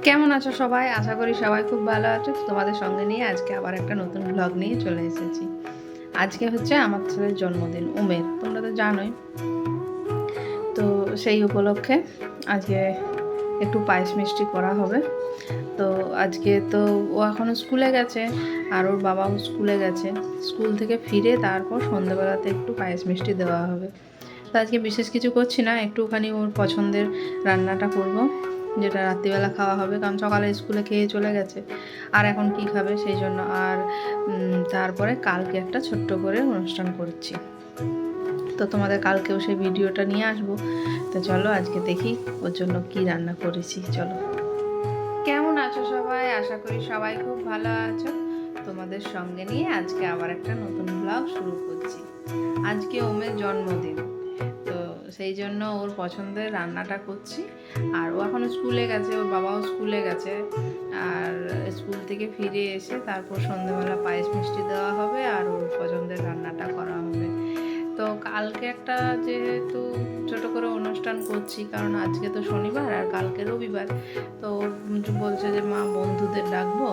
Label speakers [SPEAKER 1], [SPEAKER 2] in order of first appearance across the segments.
[SPEAKER 1] কেমন আছো সবাই? আশা করি সবাই খুব ভালো আছো। তোমাদের সঙ্গে নিয়ে আজকে আবার একটা নতুন ব্লগ নিয়ে চলে এসেছি। আজকে হচ্ছে আমার ছেলের জন্মদিন, উমের, তোমরা তো জানোই। তো সেই উপলক্ষে আজকে একটু পায়েস মিষ্টি করা হবে। তো আজকে তো ও এখনও স্কুলে গেছে আর ওর বাবাও স্কুলে গেছে। স্কুল থেকে ফিরে তারপর সন্ধ্যেবেলাতে একটু পায়েস মিষ্টি দেওয়া হবে। তো আজকে বিশেষ কিছু করছি না, একটুখানি ওর পছন্দের রান্নাটা করব, যেটা রাত্রিবেলা খাওয়া হবে, কারণ সকালে স্কুলে খেয়ে চলে গেছে। আর এখন কি খাবে সেই জন্য। আর তারপরে কালকে একটা ছোট্ট করে অনুষ্ঠান করছি, তো তোমাদের কালকেও সেই ভিডিওটা নিয়ে আসবো। তো চলো আজকে দেখি ওর জন্য কি রান্না করেছি। চলো, কেমন আছো সবাই? আশা করি সবাই খুব ভালো আছো। তোমাদের সঙ্গে নিয়ে আজকে আবার একটা নতুন ব্লগ শুরু করছি। আজকে ওমের জন্মদিন, তো সেই জন্য ওর পছন্দের রান্নাটা করছি। আর ও এখনও স্কুলে গেছে, ওর বাবাও স্কুলে গেছে। আর স্কুল থেকে ফিরে এসে তারপর সন্ধ্যেবেলা পায়েস মিষ্টি দেওয়া হবে আর ওর পছন্দের রান্নাটা করা হবে। তো কালকে একটা যেহেতু ছোট করে অনুষ্ঠান করছি, কারণ আজকে তো শনিবার আর কালকে রবিবার, তো বলছে যে মা বন্ধুদের ডাকবো,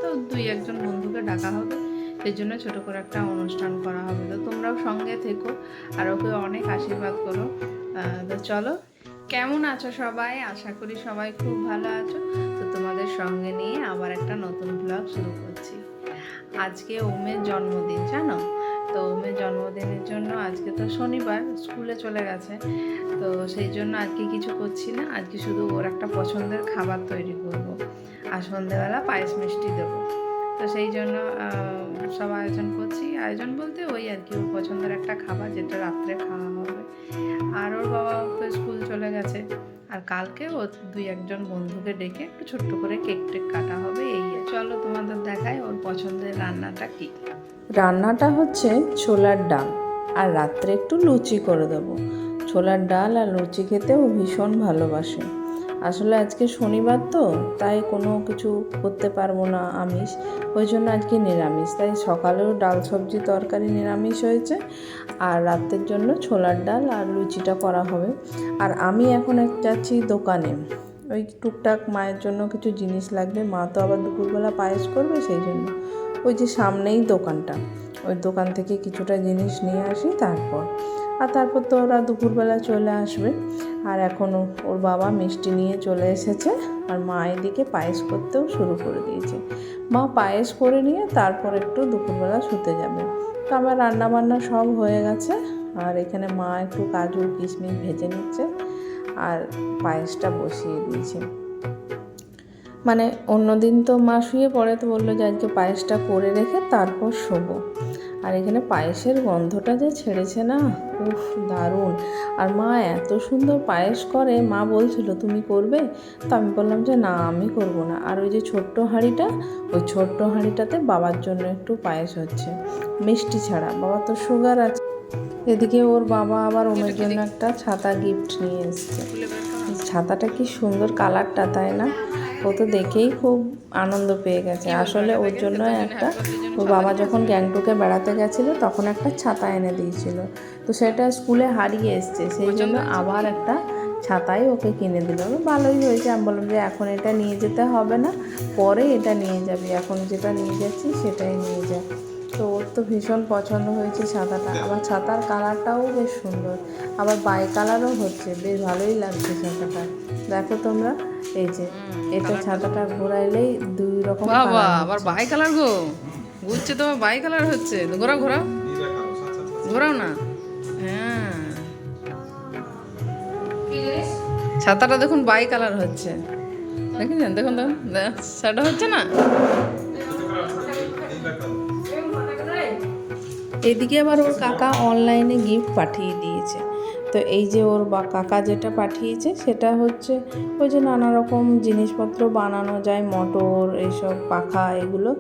[SPEAKER 1] তো 2-1 বন্ধুকে ডাকা হবে, সেই জন্য ছোটো করে একটা অনুষ্ঠান করা হবে। তো তোমরাও সঙ্গে থেকো আর ওকে অনেক আশীর্বাদ করো। তো চলো, কেমন আছো সবাই? আশা করি সবাই খুব ভালো আছো। তো তোমাদের সঙ্গে নিয়ে আবার একটা নতুন ব্লগ শুরু করছি। আজকে ওমের জন্মদিন, জানো তো? ওমের জন্মদিনের জন্য আজকে তো শনিবার, স্কুলে চলে গেছে, তো সেই জন্য আজকে কিছু করছি না। আজকে শুধু ওর একটা পছন্দের খাবার তৈরি করব আর সন্ধেবেলা পায়েস মিষ্টি দেবো। তো সেই জন্য সব আয়োজন করছি। আয়োজন বলতে ওই আর কি, ওর পছন্দের একটা খাবার যেটা রাত্রে খাওয়া হবে। আর ওর বাবা তো স্কুল চলে গেছে। আর কালকে ও 2-1 বন্ধুকে ডেকে একটু ছোট্ট করে কেক টেক কাটা হবে। এই চলো তোমাদের দেখায় ওর পছন্দের রান্নাটা কি।
[SPEAKER 2] রান্নাটা হচ্ছে ছোলার ডাল, আর রাত্রে একটু লুচি করে দেবো। ছোলার ডাল আর লুচি খেতে ও ভীষণ ভালোবাসে। আসলে আজকে শনিবার তো, তাই কোনো কিছু করতে পারবো না আমিষ, ওই জন্য আজকে নিরামিষ। তাই সকালেও ডাল সবজি তরকারি নিরামিষ হয়েছে, আর রাতের জন্য ছোলার ডাল আর লুচিটা করা হবে। আর আমি এখন যাচ্ছি দোকানে, ওই টুকটাক মায়ের জন্য কিছু জিনিস লাগবে। মা তো আবার দুপুরবেলা পায়েস করবে, সেই জন্য ওই যে সামনেই দোকানটা, ওই দোকান থেকে কিছুটা জিনিস নিয়ে আসি তারপর তো ওরা দুপুরবেলা চলে আসবে। আর এখনও ওর বাবা মিষ্টি নিয়ে চলে এসেছে, আর মা এদিকে পায়েস করতেও শুরু করে দিয়েছে। মা পায়েস করে নিয়ে তারপর একটু দুপুরবেলা শুতে যাবে। তো আমার রান্নাবান্না সব হয়ে গেছে, আর এখানে মা একটু কাজু কিশমিশ ভেজে নিচ্ছে আর পায়েসটা বসিয়ে দিয়েছে। মানে অন্যদিন তো মা শুয়ে পড়ে, তো বললো যে আজকে পায়েসটা করে রেখে তারপর শোবো। আর এখানে পায়েসের গন্ধটা যে ছেড়েছে না, উফ দারুণ। আর মা এত সুন্দর পায়েস করে, মা বলছিল তুমি করবে, তো আমি বললাম যে না আমি করব না। আর ওই যে ছোট্ট হাঁড়িটা, ওই ছোট্ট হাঁড়িটাতে বাবার জন্য একটু পায়েস হচ্ছে, মিষ্টি ছাড়া, বাবা তো সুগার আছে। এদিকে ওর বাবা আবার ওমের জন্য একটা ছাতা গিফট নিয়ে এসছে। ছাতাটা কি সুন্দর কালারটা, তাই না? ও তো দেখেই খুব আনন্দ পেয়ে গেছে। আসলে ওর জন্য একটা, ওর বাবা যখন গ্যাংটকে বেড়াতে গেছিলো তখন একটা ছাতা এনে দিয়েছিল, তো সেটা স্কুলে হারিয়ে এসছে, সেই জন্য আবার একটা ছাতাই ওকে কিনে দিল। ভালোই হয়েছে। আমি বললাম যে এখন এটা নিয়ে যেতে হবে না, পরে এটা নিয়ে যাবি, এখন যেটা নিয়ে যাচ্ছি সেটাই নিয়ে যা। তো ওর তো ভীষণ পছন্দ হয়েছে ছাতাটা। আবার ছাতার কালারটাও বেশ সুন্দর, আবার বাই কালারও হচ্ছে, বেশ ভালোই লাগছে ছাতাটা। দেখো তোমরা, এই যে এটা ছাতাটা ঘোরাইলেই 2 রকম
[SPEAKER 1] বাবা,
[SPEAKER 2] কালার
[SPEAKER 1] আবার
[SPEAKER 2] হচ্ছে।
[SPEAKER 1] বাই কালার গো, বুঝছে তোমার বাই কালার হচ্ছে। ঘোরাও ঘোরাও ঘোরাও না। হ্যাঁ, ছাতাটা দেখুন বাই কালার হচ্ছে, দেখেছেন? দেখুন দেখুন, সেটা হচ্ছে না।
[SPEAKER 2] এদিকে আবার ওর কাকা অনলাইনে গিফট পাঠিয়ে দিয়েছে। তো এই যে ওর কাকা যেটা পাঠিয়েছে সেটা হচ্ছে ওই যে নানা রকম জিনিসপত্র বানানো যায়, মোটর, এইসব পাখা, এগুলো।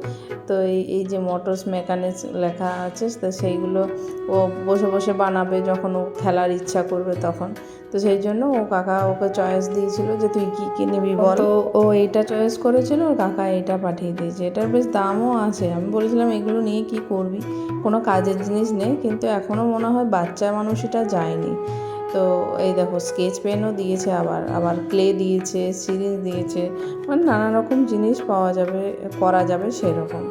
[SPEAKER 2] তো এই যে মোটরস মেকানিক্স লেখা আছে, তো সেইগুলো ও বসে বসে বানাবে যখন ও খেলার ইচ্ছা করবে তখন। তো সেই জন্য ও কাকা ওকে চয়েস দিয়েছিল যে তুই কী নিবি বল। তো ও এইটা চয়েস করেছিল, ওর কাকা এইটা পাঠিয়ে দিয়েছে। এটার বেশ দামও আছে। আমি বলেছিলাম এগুলো নিয়ে কি করবি, কোনো কাজের জিনিস নেই, কিন্তু এখনও মনে হয় বাচ্চা মানুষ এটা যায়নি। তো এই দেখো স্কেচ পেনও দিয়েছে, আবার ক্লে দিয়েছে, সিরিঞ্জ দিয়েছে, মানে নানা রকম জিনিস পাওয়া যাবে, করা যাবে সেরকম।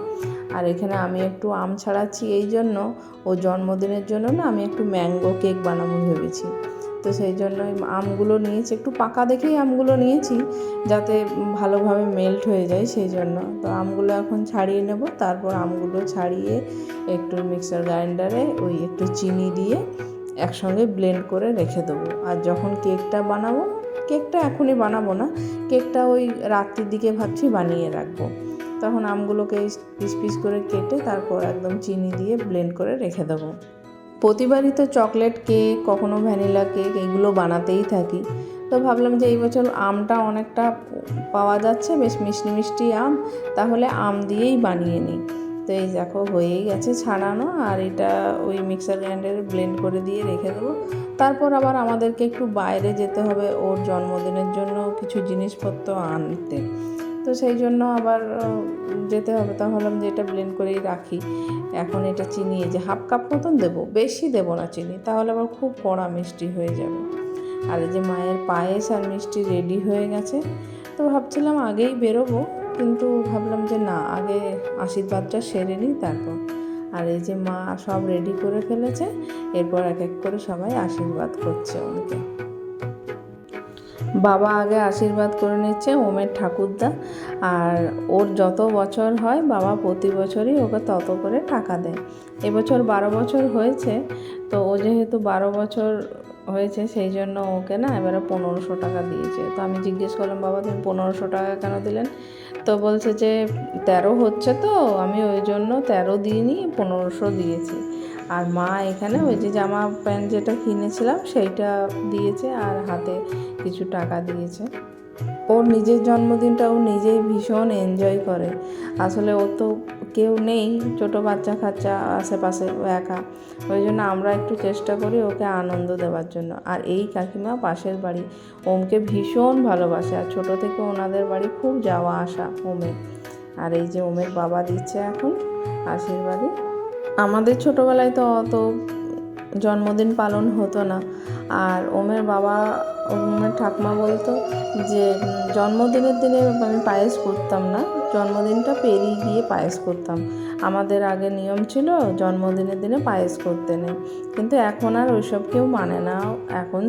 [SPEAKER 2] আর এখানে আমি একটু আম ছাড়াচ্ছি, এই জন্য ও জন্মদিনের জন্য না আমি একটু ম্যাঙ্গো কেক বানাবো ভেবেছি। তো সেই জন্য আমগুলো নিয়েছি, একটু পাকা দেখেই আমগুলো নিয়েছি যাতে ভালোভাবে মেল্ট হয়ে যায়, সেই জন্য। তো আমগুলো এখন ছাড়িয়ে নেব, তারপর আমগুলো ছাড়িয়ে একটু মিক্সার গ্রাইন্ডারে ওই একটু চিনি দিয়ে একসঙ্গে ব্লেন্ড করে রেখে দেবো। আর যখন কেকটা বানাবো, কেকটা এখনই বানাবো না, কেকটা ওই রাত্রির দিকে ভাবছি বানিয়ে রাখবো। তখন আমগুলোকে পিস পিস করে কেটে তারপর একদম চিনি দিয়ে ব্লেন্ড করে রেখে দেবো। প্রতিবারই তো চকলেট কেক, কখনো ভ্যানিলা কেক এগুলো বানাতেই থাকি। তো ভাবলাম যে এই বছর আমটা অনেকটা পাওয়া যাচ্ছে, বেশ মিষ্টি মিষ্টি আম, তাহলে আম দিয়েই বানিয়ে নিই। তো এই দেখো হয়েই গেছে ছাড়ানো, আর এটা ওই মিক্সার গ্রাইন্ডারে ব্লেন্ড করে দিয়ে রেখে দেবো। তারপর আবার আমাদেরকে একটু বাইরে যেতে হবে ওর জন্মদিনের জন্য কিছু জিনিসপত্র আনতে। তো সেই জন্য আবার যেতে হবে। তা ভাবলাম যে এটা ব্লেন্ড করেই রাখি। এখন এটা চিনি এই যে 1/2 কাপ মতন দেবো, বেশি দেবো না চিনি, তাহলে আবার খুব কড়া মিষ্টি হয়ে যাবে। আর এই যে মায়ের পায়েস আর মিষ্টি রেডি হয়ে গেছে। তো ভাবছিলাম আগেই বেরোবো, কিন্তু ভাবলাম যে না, আগে আশীর্বাদটা সেরে নিই তারপর। আর এই যে মা সব রেডি করে ফেলেছে, এরপর এক এক করে সবাই আশীর্বাদ করছে ওকে। বাবা আগে আশীর্বাদ করে নিচ্ছে, ওমের ঠাকুরদা। আর ওর যত বছর হয় বাবা প্রতি বছরই ওকে তত করে টাকা দেয়। এবছর 12 বছর হয়েছে, তো ও যেহেতু 12 বছর হয়েছে সেই জন্য ওকে না এবারে 1500 টাকা দিয়েছে। তো আমি জিজ্ঞেস করলাম, বাবা তুমি 1500 টাকা কেন দিলেন? তো বলছে যে 13 হচ্ছে, তো আমি ওই জন্য 13 দিইনি, 1500 দিয়েছি। আর মা এখানে ওই যে জামা প্যান্ট যেটা কিনেছিলাম সেইটা দিয়েছে, আর হাতে কিছু টাকা দিয়েছে। ওর নিজের জন্মদিনটা ও নিজেই ভীষণ এনজয় করে। আসলে ও তো কেউ নেই, ছোটো বাচ্চা কাচ্চা আশেপাশে, ও একা। ওই জন্য আমরা একটু চেষ্টা করি ওকে আনন্দ দেওয়ার জন্য। আর এই কাকিমা পাশের বাড়ি, ওমকে ভীষণ ভালোবাসে, আর ছোটো থেকে ওনাদের বাড়ি খুব যাওয়া আসা ওমের। আর এই যে ওমের বাবা দিচ্ছে এখন আশীর্বাদই। আমাদের ছোটোবেলায় তো অত জন্মদিন পালন হতো না। আর ওমের বাবা, ওমের ঠাকুমা বলতো যে জন্মদিনের দিনে আমি পায়েস করতাম না, জন্মদিনটা পেরিয়ে গিয়ে পায়েস করতাম। আমাদের আগে নিয়ম ছিল জন্মদিনের দিনে পায়েস করতে নেই, কিন্তু এখন আর ওইসব কেউ মানে না। এখন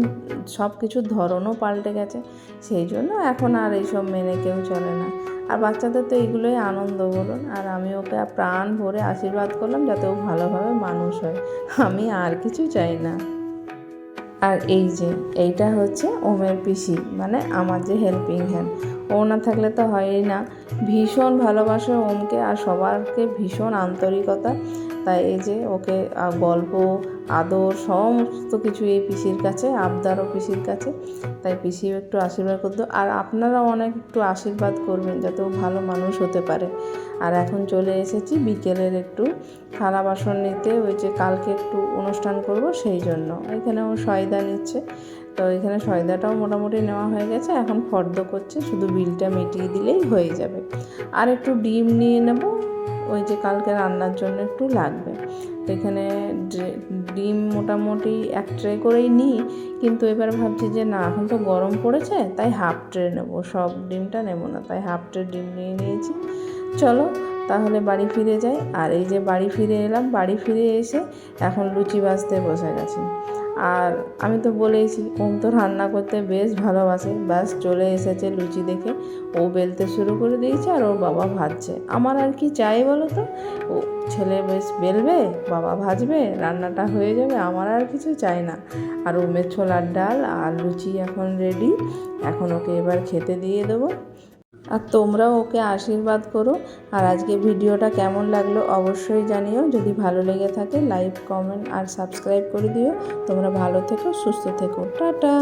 [SPEAKER 2] সব কিছুর ধরনও পাল্টে গেছে, সেই জন্য এখন আর এইসব মেনে কেউ চলে না। আর বাচ্চাদের তো এইগুলোই আনন্দ বলুন। আর আমি ওকে প্রাণ ভরে আশীর্বাদ করলাম যাতে ও ভালোভাবে মানুষ হয়, আমি আর কিছু চাই না। আর এই যে এইটা হচ্ছে ওমের পিসি, মানে আমার যে হেল্পিং হ্যান্ড, ও না থাকলে তো হয়ই না। ভীষণ ভালোবাসে ওমকে, আর সবারকে ভীষণ আন্তরিকতা। তাই এই যে ওকে গল্প, আদর সমস্ত কিছু এই পিসির কাছে, আবদারও পিসির কাছে। তাই পিসিও একটু আশীর্বাদ করতো, আর আপনারাও অনেক একটু আশীর্বাদ করবেন যাতে ও ভালো মানুষ হতে পারে। আর এখন চলে এসেছি বিকেলের একটু থালা বাসন নিতে, ওই যে কালকে একটু অনুষ্ঠান করব সেই জন্য। এখানে ও সয়দা নিচ্ছে, তো এখানে সয়দাটাও মোটামুটি নেওয়া হয়ে গেছে, এখন ফর্দ করছে, শুধু বিলটা মিটিয়ে দিলেই হয়ে যাবে। আর একটু ডিম নিয়ে নেব, ওই যে কালকে রান্নার জন্য একটু লাগবে। তো এখানে ডিম মোটামুটি 1 ট্রে করেই নিই, কিন্তু এবার ভাবছি যে না, এখন তো গরম পড়েছে, তাই হাফ ট্রে নেবো, সব ডিমটা নেবো না, তাই হাফ ট্রে ডিম নিয়ে নিয়েছি। চলো তাহলে বাড়ি ফিরে যাই। আর এই যে বাড়ি ফিরে এলাম, বাড়ি ফিরে এসে এখন লুচি ভাজতে বসে গেছি। আর আমি তো বলেইছি ওম তো রান্না করতে বেশ ভালোবাসে, ব্যাস চলে এসেছে লুচি দেখে, ও বেলতে শুরু করে দিয়েছে আর ওর বাবা ভাজছে। আমার আর কি চাই বলো তো, ও ছেলে বেশ বেলবে, বাবা ভাজবে, রান্নাটা হয়ে যাবে, আমার আর কিছু চাই না। আর ওমের ছোলার ডাল আর লুচি এখন রেডি, এখন ওকে এবার খেতে দিয়ে দেবো। আর তোমরাও ওকে আশীর্বাদ করো। আর আজকে ভিডিওটা কেমন লাগলো অবশ্যই জানিও, যদি ভালো লেগে থাকে লাইক, কমেন্ট আর সাবস্ক্রাইব করে দিও। তোমরা ভালো থেকো, সুস্থ থেকো, টাটা।